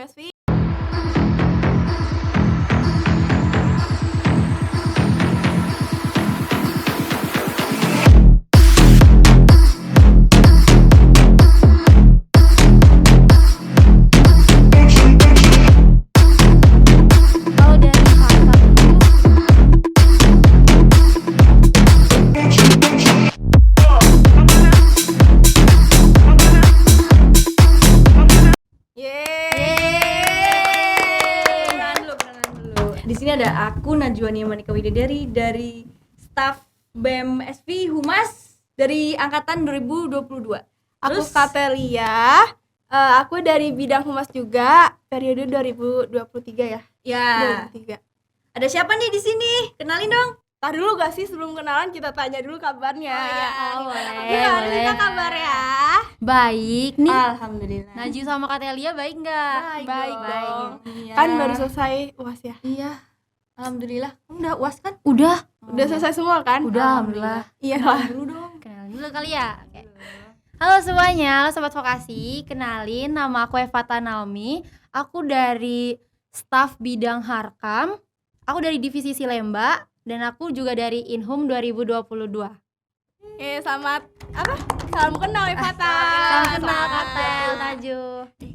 BMSV. Kalau dari Harkam Di sini ada aku Najwa Manika Widadari dari staf BMSV Humas dari angkatan 2022. Aku Terus Katelia. Aku dari bidang humas juga periode 2023 ya. ya, 2023. ada siapa nih di sini? Kenalin dong. Tar dulu gak sih sebelum kenalan kita tanya dulu kabarnya. boleh, Gimana boleh. kita kabar ya? baik nih. Alhamdulillah. Najwa sama Katelia baik nggak? Baik dong. Iya. Kan baru selesai UAS ya. Iya. Alhamdulillah. Kamu udah UAS kan? Udah Udah selesai semua kan? Udah, alhamdulillah. Iya Kenalan lah. dulu dong. Kenalin dulu kali ya. Oke. Halo semuanya, halo Sobat Vokasi. Kenalin, nama aku Evata Naomi. Aku dari staf bidang Harkam. Aku dari divisi Silemba. Dan aku juga dari Inhum 2022. Selamat apa? Salam kenal Evata. Salam kenal Katel, Naju.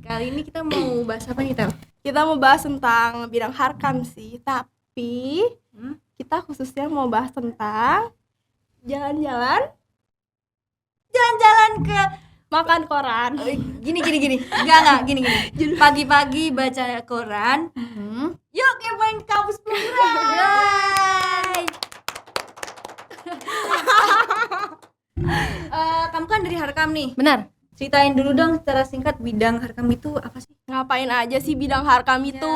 Kali ini kita mau bahas apa nih, Tel? Kita mau bahas tentang bidang Harkam sih, tapi kita khususnya mau bahas tentang jalan-jalan ke makan koran. Gini. Enggak, gini. Pagi-pagi baca koran. Yuk kepoin kampus penggerak. Kamu kan dari Harkam nih. Benar. Ceritain dulu dong secara singkat bidang Harkam itu apa sih? Ngapain aja sih bidang Harkam itu?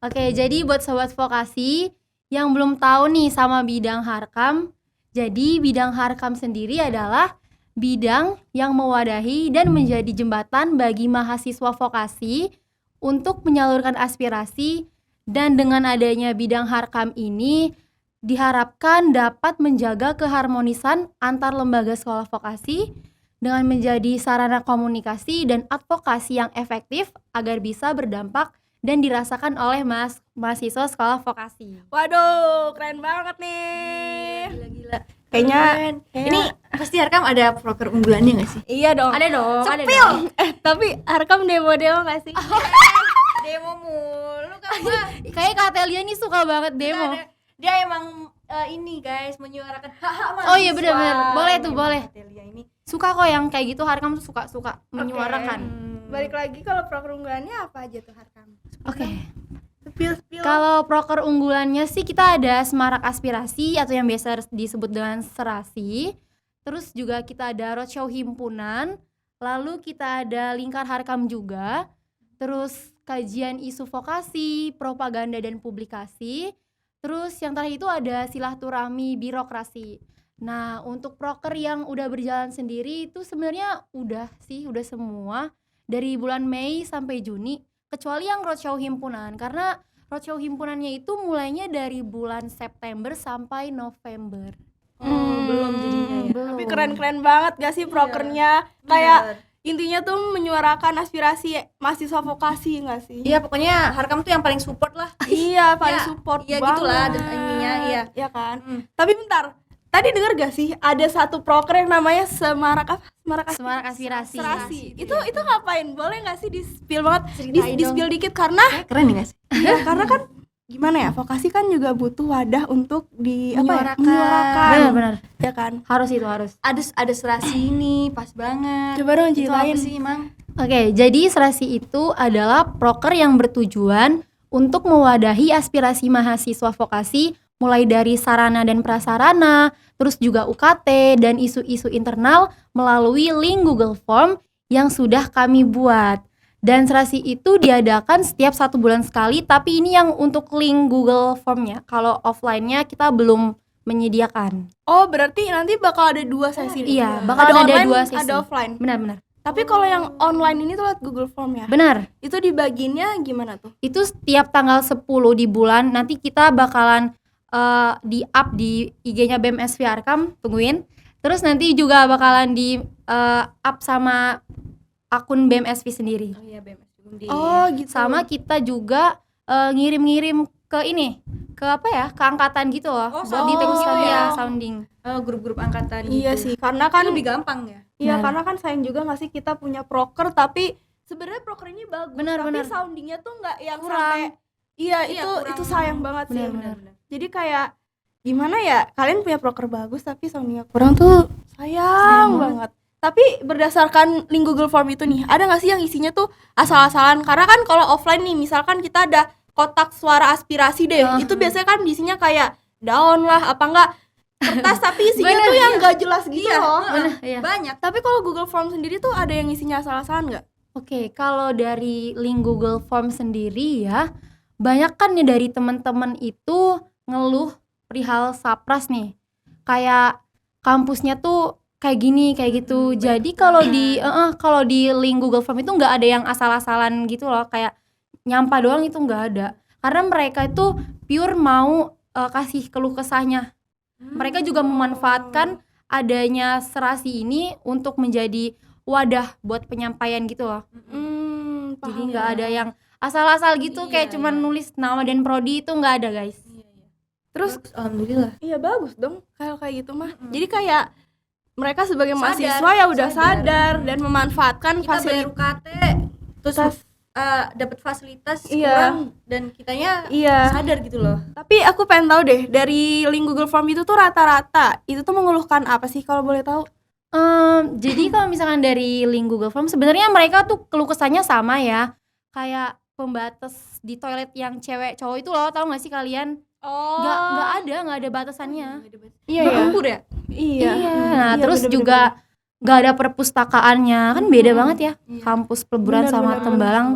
Oke, jadi buat Sobat Vokasi yang belum tahu nih sama bidang Harkam, jadi bidang Harkam sendiri adalah bidang yang mewadahi dan menjadi jembatan bagi mahasiswa vokasi untuk menyalurkan aspirasi, dan dengan adanya bidang Harkam ini diharapkan dapat menjaga keharmonisan antar lembaga sekolah vokasi dengan menjadi sarana komunikasi dan advokasi yang efektif agar bisa berdampak dan dirasakan oleh mahasiswa sekolah vokasi. Waduh, keren banget nih. Gila. Kayaknya Ini pasti Harkam ada proker unggulannya nggak sih? iya dong. Ada dong, ada Sepil! dong. Tapi Harkam demo-demo gak sih? Demo mulu kamu. Kayak Katelia nih suka banget demo. Dia emang ini guys menyuarakan hak-hak mahasiswa. Oh iya, benar-benar. Boleh tuh, boleh. Atelia ini. Suka kok yang kayak gitu, Harkam tuh suka menyuarakan. Balik lagi kalau proker unggulannya apa aja tuh Harkam? Oke. Spill. Kalau proker unggulannya sih kita ada Semarak Aspirasi atau yang biasa disebut dengan Serasi. Terus juga kita ada Roadshow Himpunan. Lalu kita ada Lingkar Harkam juga. Terus kajian isu vokasi, propaganda dan publikasi. Terus yang terakhir itu ada silaturahmi birokrasi. Nah, untuk proker yang udah berjalan sendiri itu sebenarnya udah semua dari bulan Mei sampai Juni, kecuali yang Roadshow Himpunan, karena Roadshow Himpunannya itu mulainya dari bulan September sampai November. Belum jadinya ya. Belum. Tapi keren-keren banget gak sih prokernya? Kayak intinya tuh menyuarakan aspirasi mahasiswa vokasi gak sih? Iya, pokoknya Harkam tuh yang paling support lah. Iya, paling Ya, support iya banget. gitulah ininya, iya. Iya kan? Tapi bentar, tadi denger gak sih ada satu proker yang namanya Semarak Aspirasi. Itu ngapain? Boleh gak sih di-spill banget? Ceritain Di-spill dikit karena Keren ya guys? iya, karena kan gimana ya? Vokasi kan juga butuh wadah untuk Menyuarakan. menyuarakan. Benar-benar. Ya kan? Harus itu harus. Ada serasi ini pas banget. Coba dong Itu apa ceritain. sih, Mang? Oke, jadi Serasi itu adalah proker yang bertujuan untuk mewadahi aspirasi mahasiswa vokasi mulai dari sarana dan prasarana, terus juga UKT dan isu-isu internal melalui link Google Form yang sudah kami buat. Dan Serasi itu diadakan setiap 1 bulan sekali, tapi ini yang untuk link Google Formnya. Kalau offline-nya kita belum menyediakan. Oh, berarti nanti bakal ada 2 sesi. Iya, bakal ada online, 2 sesi. ada offline. Benar-benar. Tapi kalau yang online ini tuh lewat Google Form ya? Benar. Itu dibagiinnya gimana tuh? Itu setiap tanggal 10 di bulan nanti kita bakalan di up di IG-nya BMSV Harkam, tungguin. Terus nanti juga bakalan di up sama akun BMSV sendiri. Oh iya, BMS juga Undi. Oh gitu. Sama kita juga ngirim-ngirim ke ini, ke apa ya, ke angkatan gitu loh. Oh, Buat sounding diteruskan gitu ya. sounding. Grup-grup angkatan Iya gitu. sih, karena Kan kan lebih gampang ya. iya Benar. karena kan sayang juga nggak sih kita punya proker tapi sebenarnya proker ini bagus Benar, tapi benar. soundingnya tuh nggak yang Kurang. sampai iya Iya, itu kurang. sayang banget sih. Benar. Jadi kayak gimana ya, kalian punya proker bagus tapi soundingnya kurang tuh sayang banget. Tapi berdasarkan link Google Form itu nih, ada nggak sih yang isinya tuh asal-asalan? Karena kan kalau offline nih, misalkan kita ada kotak suara aspirasi deh, itu biasanya kan isinya kayak daun lah, apa enggak kertas tapi isinya Bener, tuh yang nggak jelas gitu loh. Benar, iya. Banyak. Tapi kalau Google Form sendiri tuh ada yang isinya asal-asalan nggak? Oke, kalau dari link Google Form sendiri ya, banyak kan nih dari teman-teman itu ngeluh perihal Sapras nih. Kayak kampusnya tuh kayak gini, kayak gitu. Jadi kalau di link Google Form itu nggak ada yang asal-asalan gitu loh, kayak nyampah doang itu nggak ada. Karena mereka itu pure mau kasih keluh kesahnya. Mereka juga memanfaatkan adanya serasi ini untuk menjadi wadah buat penyampaian gitu loh. Jadi nggak ada yang asal-asal gitu kayak cuman nulis nama dan prodi, itu nggak ada guys. Terus Alhamdulillah. iya bagus dong kalau kayak gitu mah. Jadi kayak mereka sebagai Sadar, mahasiswa ya udah sadar dan memanfaatkan Kita bayar fasilitas. UKT terus dapat fasilitas Iya. kurang dan kitanya Iya. sadar gitu loh. Tapi aku pengen tahu deh dari link Google Form itu tuh rata-rata itu tuh mengeluhkan apa sih kalau boleh tahu? Jadi kalau misalkan dari link Google Form sebenarnya mereka tuh keluh kesahnya sama ya, kayak pembatas di toilet yang cewek cowok itu loh, tahu nggak sih kalian? Oh. Nggak ada batasannya. Iya ya. Bercampur ya? Iya. Nah, Iya, terus bener-bener. juga nggak ada perpustakaannya, kan beda banget ya. Iya. Kampus Peleburan sama Bener-bener. Tembalang.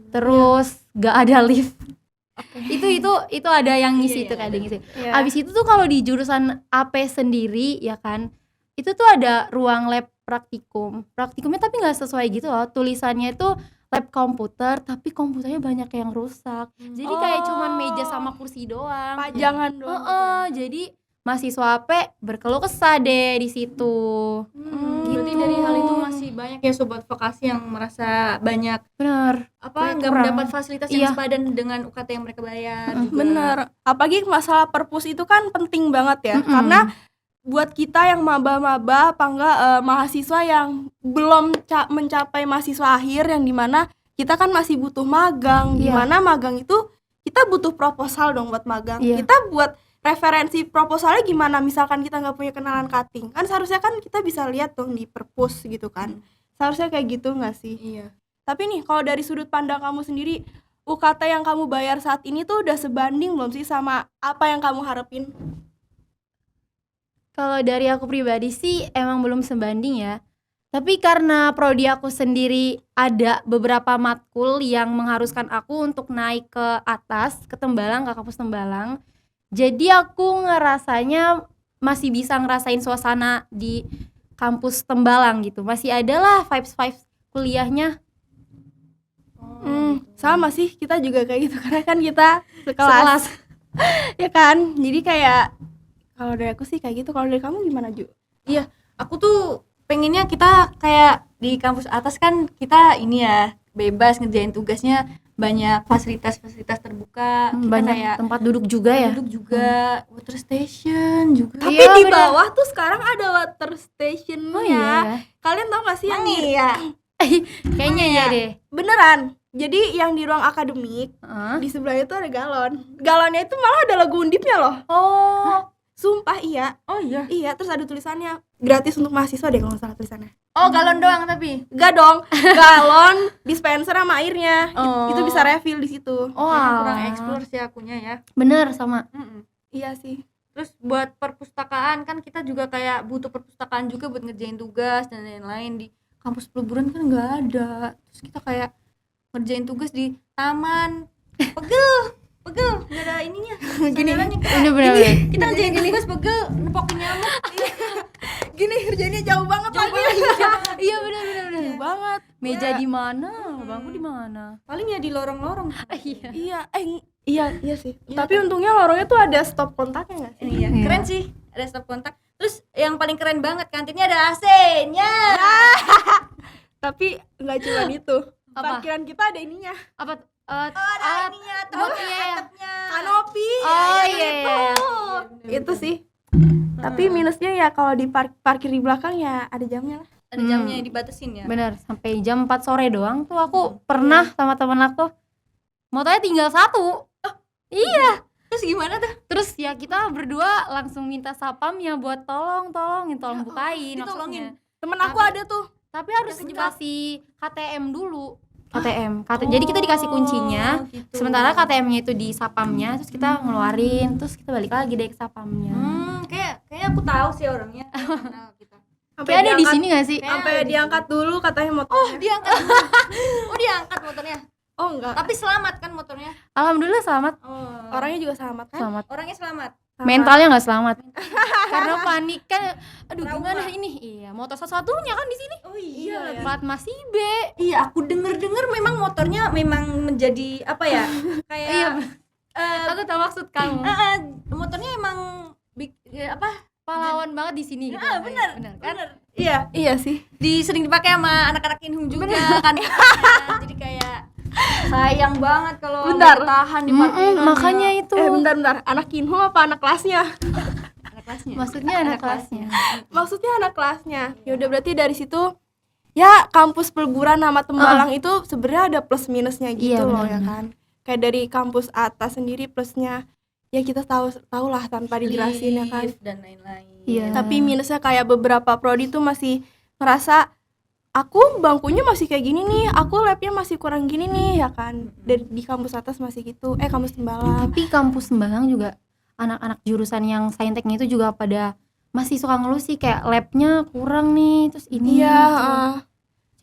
Terus nggak ada lift. Itu ada yang ngisi itu kayak ada yang ngisi. Iya. Abis itu tuh kalau di jurusan AP sendiri ya kan, itu tuh ada ruang lab praktikumnya tapi nggak sesuai gitu loh, tulisannya itu lab komputer tapi komputernya banyak yang rusak, jadi kayak cuman meja sama kursi doang. Pajangan doang. Jadi mahasiswa AP berkeluh kesah deh di situ. Berarti dari hal itu masih banyak ya sobat vokasi yang merasa banyak Bener. nggak kurang. mendapat fasilitas yang Iya. sepadan dengan UKT yang mereka bayar juga. Bener. Apalagi masalah perpus itu kan penting banget ya. Karena buat kita yang maba-maba apa enggak mahasiswa yang belum mencapai mahasiswa akhir yang dimana kita kan masih butuh magang, Iya. dimana magang itu kita butuh proposal dong buat magang. Iya. Kita buat referensi proposalnya gimana, misalkan kita nggak punya kenalan cutting kan seharusnya kan kita bisa lihat dong di perpus gitu kan. Seharusnya kayak gitu nggak sih? Iya. Tapi nih kalau dari sudut pandang kamu sendiri, UKT yang kamu bayar saat ini tuh udah sebanding belum sih sama apa yang kamu harapin? Kalau dari aku pribadi sih emang belum sebanding ya. Tapi karena prodi aku sendiri ada beberapa matkul yang mengharuskan aku untuk naik ke atas, ke Tembalang, ke kampus Tembalang. Jadi aku ngerasanya masih bisa ngerasain suasana di kampus Tembalang gitu. Masih ada lah vibes kuliahnya. Sama sih, kita juga kayak gitu karena kan kita sekelas. Ya kan? Jadi kayak kalau dari aku sih kayak gitu. Kalau dari kamu gimana, Ju? Iya, aku tuh pengennya kita kayak di kampus atas kan kita ini ya bebas ngerjain tugasnya, banyak fasilitas terbuka, kita Banyak kayak tempat duduk juga ya. duduk juga, water station juga. Tapi Iya, di bener. bawah tuh sekarang ada water stationnya. Oh iya ya. Kalian tau gak sih yang di Iya. Kayaknya iya deh. beneran? Jadi yang di ruang akademik Heeh. di sebelahnya itu ada galon. Galonnya itu malah ada lagu undipnya loh. Oh. Sumpah iya. Oh iya. Iya, terus ada tulisannya gratis untuk mahasiswa deh kalau nggak salah tulisannya. Oh, galon doang tapi. Enggak dong, galon, dispenser sama airnya. Oh. Itu bisa refill di situ. Oh, Kurang alah. explore sih akunya ya. Bener sama. Iya sih. Terus buat perpustakaan kan kita juga kayak butuh perpustakaan juga buat ngerjain tugas dan lain-lain. Di kampus Peleburan kan nggak ada. Terus kita kayak ngerjain tugas di taman. Pegel, nggak ada ininya. Gini. Sandarannya. Bener. Kita ngerjain tugas pegel, nepokin nyamuk. Gini kerjanya jauh banget lagi. Iya bener. Jauh banget. Meja di mana? Bangku di mana? Paling ya di lorong-lorong. Iya. Iya, iya sih. Tapi untungnya lorongnya tuh ada stop kontaknya nggak sih? Iya, Iya. keren sih. Ada stop kontak. Terus yang paling keren banget kantinnya ada AC-nya. Tapi nggak cuma itu. Apa? Parkiran kita ada ininya. Apa? Ada ininya, terus iya. atapnya. Kanopi. Oh ya, iya. Itu sih. Tapi minusnya ya kalau di parkir di belakang ya ada jamnya lah. Ada jamnya yang dibatasin ya. Bener, sampai jam 4 sore doang tuh aku pernah sama temen aku. Motornya tinggal 1. Iya. Terus gimana tuh? Terus ya kita berdua langsung minta sapamnya buat tolong bukain ditolongin. maksudnya. Temen aku ada tuh. Tapi harus dikasih KTM dulu. Jadi kita dikasih kuncinya. Gitu. Sementara KTM-nya itu di sapamnya, terus kita ngeluarin, terus kita balik lagi deh ke sapamnya. Kayak aku tahu sih orangnya. Kenal kita. Kayak ada di sini gak sih? Sampai diangkat dulu katanya motornya. Oh, diangkat. Oh, diangkat motornya. Oh enggak. Tapi selamat kan motornya? Alhamdulillah selamat. Oh. Orangnya juga selamat kan? Selamat. Orangnya selamat. Mentalnya nggak selamat. Karena panik kan. Aduh, Trauma. gimana ini? Iya, motor satu-satunya kan di sini. Oh iya. Plat masih B. Iya, aku denger memang motornya memang menjadi apa ya? Kayak Iya. Aku tahu maksud kamu. motornya emang apa? Pahlawan banget di sini gitu. Benar. Benar kan? Iya, Iya sih. sering dipakai sama anak-anak Inhum juga kan. Jadi kayak sayang banget kalau Bentar. nggak tahan di parkiran. Makanya itu. Bentar. Anak Kinho apa anak kelasnya? Anak kelasnya. Maksudnya anak kelasnya. Maksudnya anak kelasnya. Ya udah berarti dari situ ya kampus Peleburan sama Tembalang itu sebenarnya ada plus minusnya gitu Iya, loh benar, ya kan. Kayak dari kampus atas sendiri plusnya ya kita tahu lah tanpa dijelasin ya kan. Lift dan lain-lain. Iya. Tapi minusnya kayak beberapa prodi tuh masih ngerasa aku bangkunya masih kayak gini nih, aku labnya masih kurang gini nih ya kan. Di kampus atas masih gitu. Kampus Tembalang. Tapi kampus Tembalang juga anak-anak jurusan yang sainteknya itu juga pada masih suka ngeluh sih kayak labnya kurang nih, terus ini Iya, gitu.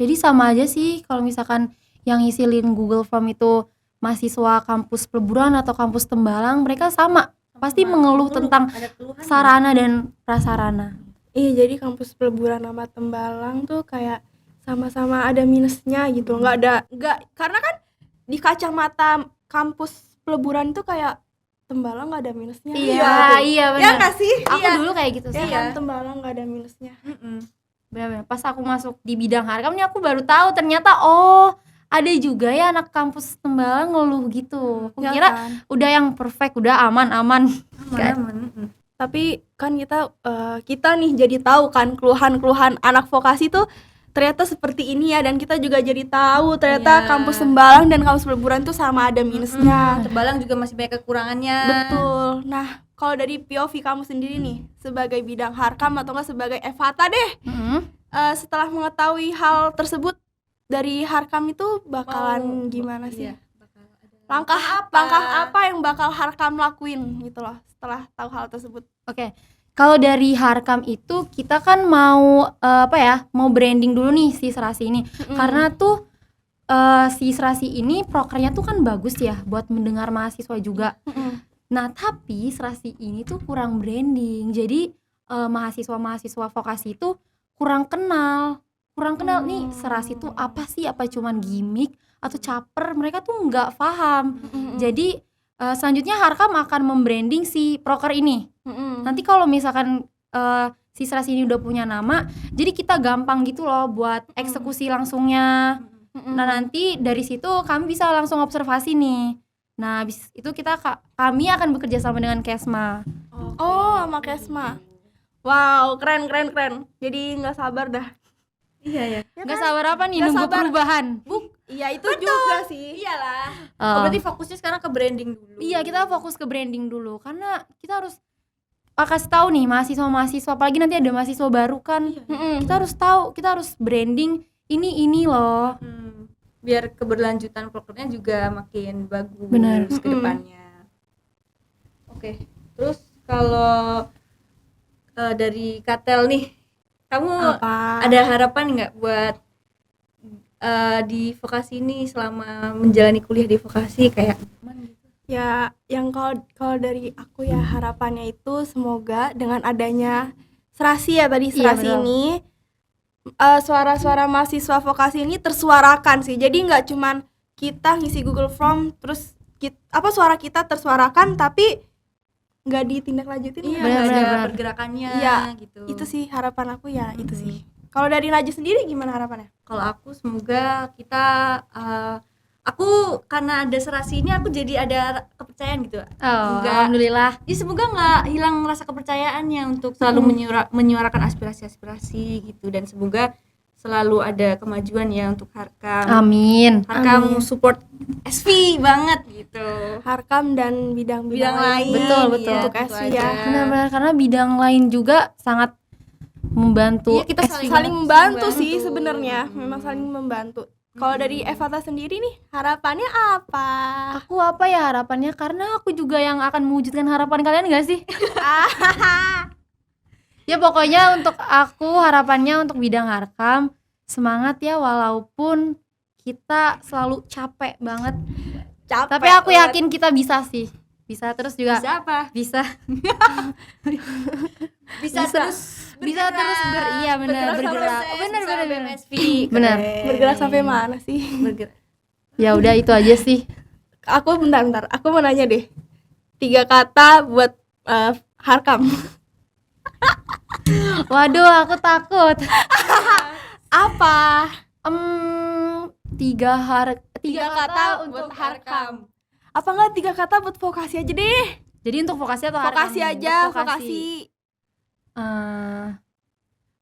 Jadi sama aja sih kalau misalkan yang ngisiin Google Form itu mahasiswa kampus Peleburan atau kampus Tembalang, mereka sama pasti mengeluh tentang Ada keluhan. sarana dan prasarana. Iya, jadi kampus Peleburan sama Tembalang tuh kayak sama-sama ada minusnya gitu. Nggak karena kan di kacamata kampus Peleburan tuh kayak Tembalang nggak ada minusnya. Iya Ya benar. nggak sih? Aku Iya. dulu kayak gitu Ya sih. kan Tembalang nggak ada minusnya. Benar-benar. Pas aku masuk di bidang harkam nih aku baru tahu ternyata ada juga ya anak kampus Tembalang ngeluh gitu. Aku Ya kira kan? udah yang perfect, udah aman. Aman. Tapi kan kita nih jadi tahu kan keluhan-keluhan anak vokasi tuh ternyata seperti ini ya, dan kita juga jadi tahu ternyata Iya. kampus Tembalang dan kampus Peleburan tuh sama ada minusnya. Terbalang juga masih banyak kekurangannya. Betul. Nah, kalau dari POV kamu sendiri nih sebagai bidang harkam atau enggak sebagai FHTA deh, setelah mengetahui hal tersebut dari harkam itu bakalan gimana sih? Iya, bakal ada Langkah apa yang bakal harkam lakuin gitu loh setelah tahu hal tersebut? Oke. Kalau dari harkam itu kita kan mau mau branding dulu nih si serasi ini. Karena tuh si serasi ini prokernya tuh kan bagus ya buat mendengar mahasiswa juga. Nah, tapi serasi ini tuh kurang branding. Jadi mahasiswa-mahasiswa vokasi itu kurang kenal nih serasi itu apa sih, apa cuman gimmick atau caper, mereka tuh nggak paham. Jadi selanjutnya harkam akan membranding si proker ini. Nanti kalau misalkan si serasi ini udah punya nama, jadi kita gampang gitu loh buat eksekusi langsungnya. Nah, nanti dari situ kami bisa langsung observasi nih. Nah, habis itu kami akan bekerja sama dengan Kesma. Oh, sama Kesma. Wow, keren. Jadi nggak sabar dah. Iya ya. Nggak sabar apa nih, Nggak nunggu sabar. perubahan. Iya itu juga sih. Iyalah. Oh. Berarti fokusnya sekarang ke branding dulu. Iya, kita fokus ke branding dulu karena kita harus kasih tahu nih mahasiswa-mahasiswa, apalagi nanti ada mahasiswa baru kan. Kita harus tahu, kita harus branding ini loh. Biar keberlanjutan prokernya juga makin bagus. Benar. Ke depannya. Oke. Terus kalau dari Katel nih, kamu Apa? ada harapan nggak buat di vokasi ini selama menjalani kuliah di vokasi kayak Ya, yang kalau dari aku ya harapannya itu semoga dengan adanya serasi ya tadi Iya, serasi betul. ini suara-suara mahasiswa vokasi ini tersuarakan sih. Jadi nggak cuman kita ngisi Google Form terus suara kita tersuarakan tapi nggak ditindaklanjutin. iya nggak? nggak ada Benar. pergerakannya Iya, gitu. Itu sih harapan aku ya itu sih. Kalau dari Najwa sendiri gimana harapannya? Kalau aku semoga kita aku karena ada serasi ini aku jadi ada kepercayaan gitu. Oh, Enggak. alhamdulillah. Ya semoga nggak hilang rasa kepercayaannya untuk selalu menyuarakan aspirasi-aspirasi gitu, dan semoga selalu ada kemajuan ya untuk Harkam. Amin. Harkam support SV banget gitu. Harkam dan bidang-bidang Bidang lain. Betul, iya, betul. Untuk gitu SV aja. ya. Benar-benar karena bidang lain juga sangat membantu. Iya, kita Saling membantu sih membantu. sebenarnya, memang saling membantu. Kalau dari Evata sendiri nih, harapannya apa? Aku apa ya harapannya, karena aku juga yang akan mewujudkan harapan kalian gak sih? Ya pokoknya untuk aku harapannya untuk bidang Harkam semangat ya, walaupun kita selalu capek banget. Capek Tapi aku banget. yakin kita bisa sih. Bisa terus juga Bisa apa? bisa Bisa terus bisa terus iya benar bergerak. Benar benar benar. BMSV. Benar. Bergerak sampai mana sih? Bergerak. Ya udah itu aja sih. Aku bentar, aku mau nanya deh. 3 kata buat Harkam. Waduh, aku takut. Apa? Tiga kata untuk Harkam. Apa enggak 3 kata buat vokasi aja deh? Jadi untuk vokasi atau Harkam? Vokasi nih? aja, Untuk vokasi.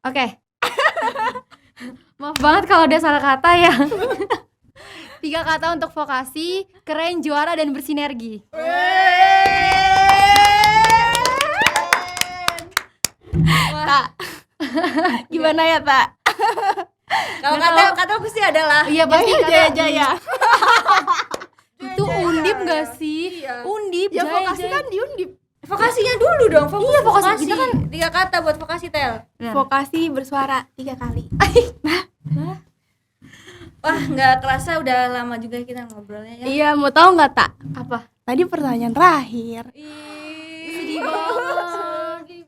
Oke. Maaf banget kalau ada salah kata ya. 3 kata untuk vokasi: keren, juara, dan bersinergi. Tak. Gimana ya, Tak? Kalau kata aku sih adalah Iya pasti Jaya Jaya. itu undip gak sih? Iya. Undip, Ya Jaya, vokasi Jaya. kan diundip. vokasinya dulu dong. Iya, vokasi. Kita kan 3 kata buat vokasi, Tel. Nah. Vokasi bersuara 3 kali. Wah, nggak kerasa udah lama juga kita ngobrolnya ya. Iya, mau tahu nggak, Tak? Apa? Tadi pertanyaan terakhir. Sedih banget.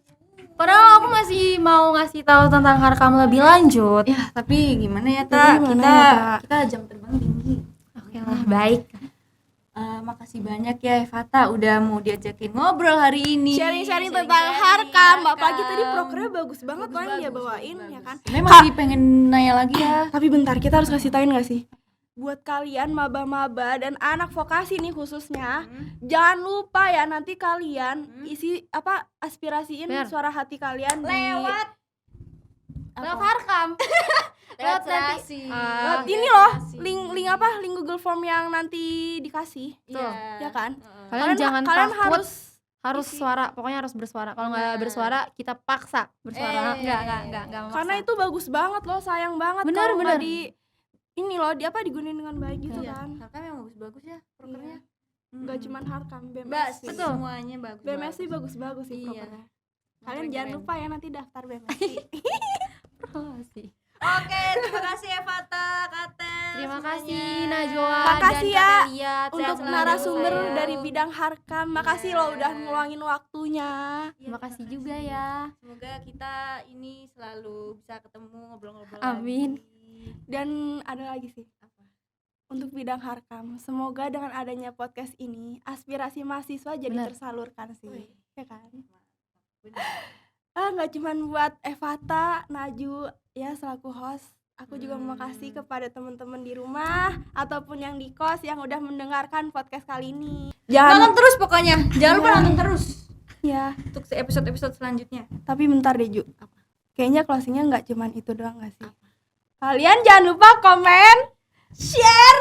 Padahal aku masih mau ngasih tahu tentang Harkam lebih lanjut. Ya, tapi gimana ya, Tapi Ta? gimana Kita ya, Ta? kita jam terbang tinggi. Oke lah, baik. Makasih banyak ya Evata udah mau diajakin ngobrol hari ini. Sharing-sharing tentang Sharing-sharing Harkam. Harkam. Apalagi tadi prokernya bagus banget Bagus, kan dia bagus, bawain, bagus, ya kan? bagus. Memang masih pengen nanya lagi ya. Tapi bentar, kita harus kasih tauin gak sih? Buat kalian maba-maba dan anak vokasi nih khususnya, jangan lupa ya nanti kalian isi aspirasiin Bener. suara hati kalian Lewat Lewat Harkam. lewat nanti. serasi. Lewat ini loh, link Google Form yang nanti dikasih, Iya. ya kan? Kalian jangan kalian takut. harus Harus suara, pokoknya harus bersuara. Kalau nggak Benar. bersuara, kita paksa bersuara. Enggak memaksa. karena itu bagus banget loh, sayang banget Benar, kalau nggak benar. ini loh, digunain dengan baik gitu Iya. kan. Harkam yang bagus-bagus ya prokernya. Nggak cuman Harkam, Mbak, BMSI. Betul. semuanya bagus. BMSI bagus-bagus sih Iya. prokernya. Kalian Keren-keren. jangan lupa ya nanti daftar BMSI. Makasih. Oke, terima kasih Evata, Katen. Terima semuanya. kasih Najwa Makasih dan ya Kak Delia. Untuk Sehat selalu. narasumber sayang. dari bidang Harkam, makasih Iya. loh udah ngeluangin waktunya. Terima kasih juga ya. Semoga kita ini selalu bisa ketemu ngobrol-ngobrol Amin. lagi. Dan ada lagi sih, untuk bidang Harkam, semoga dengan adanya podcast ini aspirasi mahasiswa jadi Benar. tersalurkan sih, Wih. ya kan? Benar. Nggak cuman buat Evata, Naju ya selaku host, aku juga mau makasih kepada teman-teman di rumah ataupun yang di kos yang udah mendengarkan podcast kali ini. Nonton Jangan terus pokoknya. Jangan lupa Iya. nonton terus ya, untuk episode-episode selanjutnya. tapi bentar deh Ju. Kayaknya closingnya nggak cuman itu doang nggak sih? Kalian jangan lupa komen, share,